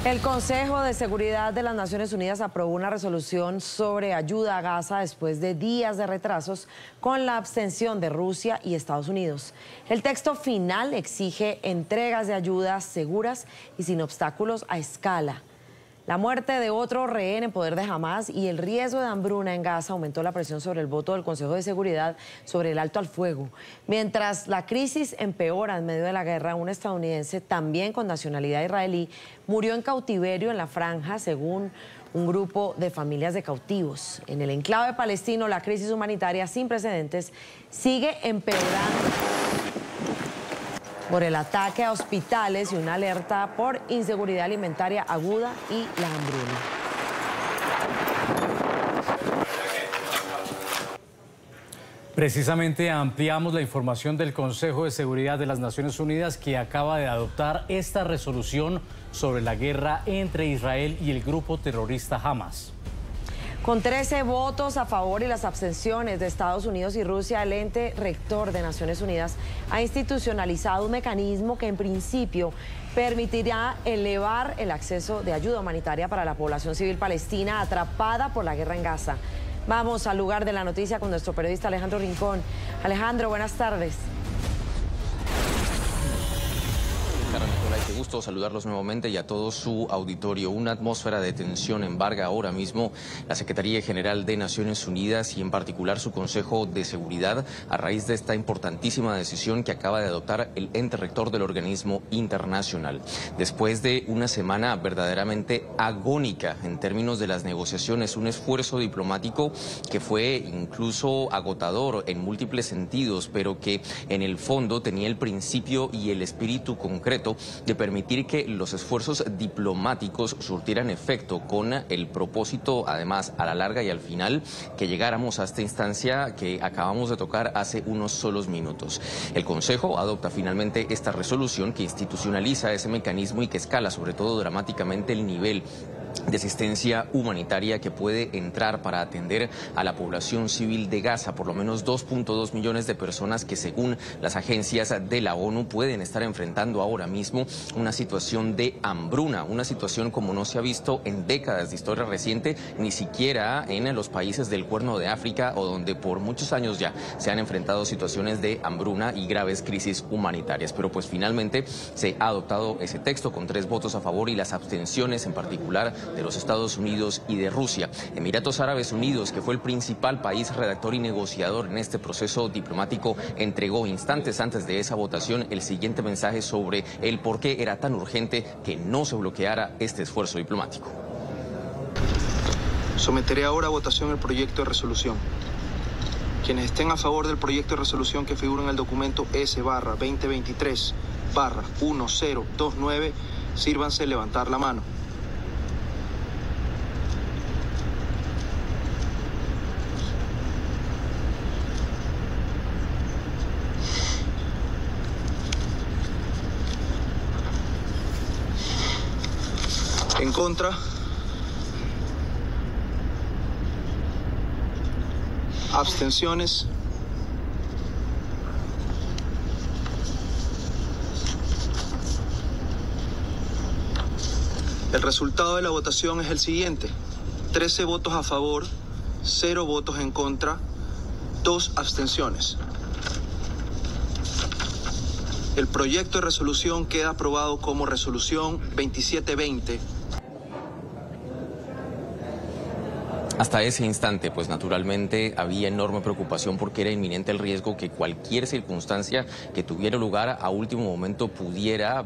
El Consejo de Seguridad de las Naciones Unidas aprobó una resolución sobre ayuda a Gaza después de días de retrasos con la abstención de Rusia y Estados Unidos. El texto final exige entregas de ayudas seguras y sin obstáculos a escala. La muerte de otro rehén en poder de Hamás y el riesgo de hambruna en Gaza aumentó la presión sobre el voto del Consejo de Seguridad sobre el alto al fuego. Mientras la crisis empeora en medio de la guerra, un estadounidense también con nacionalidad israelí murió en cautiverio en la franja, según un grupo de familias de cautivos. En el enclave palestino, la crisis humanitaria sin precedentes sigue empeorando por el ataque a hospitales y una alerta por inseguridad alimentaria aguda y la hambruna. Precisamente ampliamos la información del Consejo de Seguridad de las Naciones Unidas, que acaba de adoptar esta resolución sobre la guerra entre Israel y el grupo terrorista Hamás. Con 13 votos a favor y las abstenciones de Estados Unidos y Rusia, el ente rector de Naciones Unidas ha institucionalizado un mecanismo que en principio permitirá elevar el acceso de ayuda humanitaria para la población civil palestina atrapada por la guerra en Gaza. Vamos al lugar de la noticia con nuestro periodista Alejandro Rincón. Alejandro, buenas tardes. Qué gusto saludarlos nuevamente y a todo su auditorio. Una atmósfera de tensión embarga ahora mismo la Secretaría General de Naciones Unidas y en particular su Consejo de Seguridad a raíz de esta importantísima decisión que acaba de adoptar el ente rector del organismo internacional. Después de una semana verdaderamente agónica en términos de las negociaciones, un esfuerzo diplomático que fue incluso agotador en múltiples sentidos, pero que en el fondo tenía el principio y el espíritu concreto de permitir que los esfuerzos diplomáticos surtieran efecto, con el propósito, además, a la larga y al final, que llegáramos a esta instancia que acabamos de tocar hace unos solos minutos. El Consejo adopta finalmente esta resolución que institucionaliza ese mecanismo y que escala sobre todo dramáticamente el nivel de asistencia humanitaria que puede entrar para atender a la población civil de Gaza, por lo menos 2.2 millones de personas que, según las agencias de la ONU, pueden estar enfrentando ahora mismo una situación de hambruna, una situación como no se ha visto en décadas de historia reciente, ni siquiera en los países del Cuerno de África, o donde por muchos años ya se han enfrentado situaciones de hambruna y graves crisis humanitarias. Pero pues finalmente se ha adoptado ese texto con 3 votos a favor y las abstenciones, en particular de los Estados Unidos y de Rusia. Emiratos Árabes Unidos, que fue el principal país redactor y negociador en este proceso diplomático, entregó instantes antes de esa votación el siguiente mensaje sobre el por qué era tan urgente que no se bloqueara este esfuerzo diplomático. Someteré ahora a votación el proyecto de resolución. Quienes estén a favor del proyecto de resolución que figura en el documento S/2023/1029, sírvanse levantar la mano. En contra. Abstenciones. El resultado de la votación es el siguiente: 13 votos a favor, 0 votos en contra, 2 abstenciones. El proyecto de resolución queda aprobado como resolución 2720. Hasta ese instante, pues naturalmente había enorme preocupación porque era inminente el riesgo que cualquier circunstancia que tuviera lugar a último momento pudiera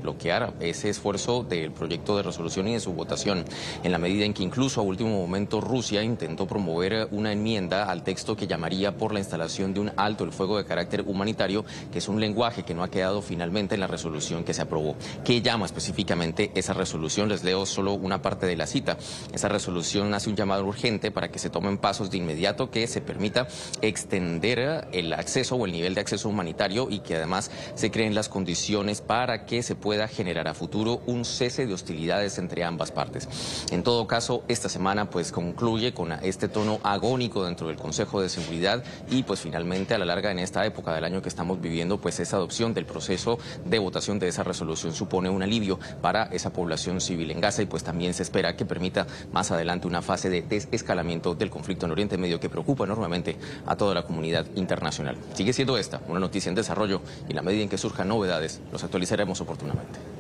bloquear ese esfuerzo del proyecto de resolución y de su votación, en la medida en que incluso a último momento Rusia intentó promover una enmienda al texto que llamaría por la instalación de un alto el fuego de carácter humanitario, que es un lenguaje que no ha quedado finalmente en la resolución que se aprobó. ¿Qué llama específicamente esa resolución? Les leo solo una parte de la cita. Esa resolución hace un llamado urgente para que se tomen pasos de inmediato que se permita extender el acceso o el nivel de acceso humanitario y que además se creen las condiciones para que se pueda generar a futuro un cese de hostilidades entre ambas partes. En todo caso, esta semana pues concluye con este tono agónico dentro del Consejo de Seguridad y pues finalmente a la larga en esta época del año que estamos viviendo pues esa adopción del proceso de votación de esa resolución supone un alivio para esa población civil en Gaza y pues también se espera que permita más adelante una fase de desescalamiento del conflicto en Oriente Medio que preocupa enormemente a toda la comunidad internacional. Sigue siendo esta una noticia en desarrollo y en la medida en que surjan novedades los actualizaremos oportunamente.